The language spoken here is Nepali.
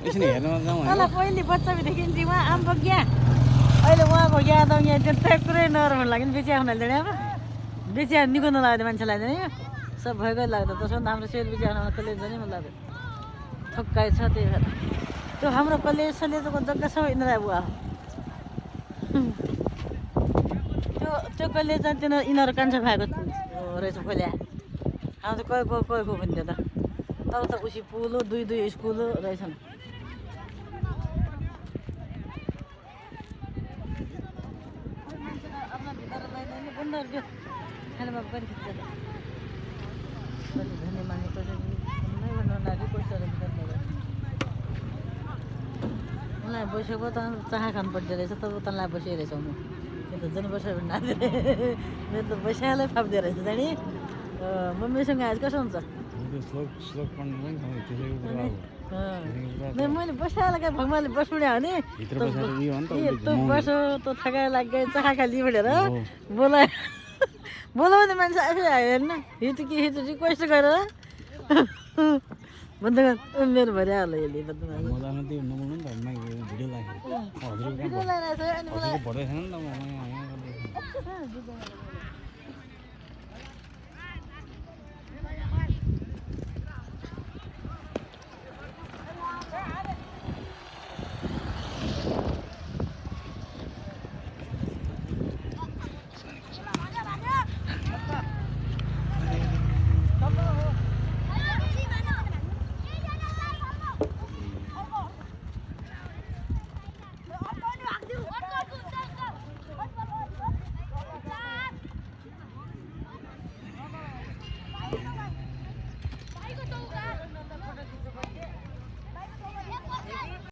एकछिन हेर्न जाउँ तल पहिले बच्चादेखि उहाँ आम बगिया अहिले उहाँ बगिया त यहाँ त्यता कुरै नराम्रो लाग्यो नि बेचिया हुनाले अब बेचिया निको नलाग्यो मान्छेलाई चाहिँ सब भएकै लाग्दो त्यसो भने हाम्रो सेल बेचिया हुन कलेज जाने मन लाग्यो थोक्काइ छ त्यही भएर त्यो हाम्रो कलेज सलेजको जग्गा सबै यिनीहरू बुवा त्यो कलेज चाहिँ तिनीहरू यिनीहरू कान्छा भएको रहेछ खोल्या हाम्रो त कोही को भन्थ्यो त तब त उसी पुल हो दुई स्कुल रहेछन् खानामा पनि खिच्छ धन्य मान्ने मलाई बसेको त चाहा खानु पर्दो रहेछ तब तँलाई बसिरहेछ म त झन् बस्यो भने मेरो त बसिहालै फाप्दो रहेछ जाने मम्मीसँग आज कसो हुन्छ मैले बसिहालेको भगवान्ले बस्नुडे हो नि तँ बसो तँ थकाइ लाग्यो चाखा खाली भनेर बोलाउने मान्छे आफै आयो हेर्नु हिजो रिक्वेस्ट गरेर भन्दा मेरो भइहाल्यो यसले भिडियो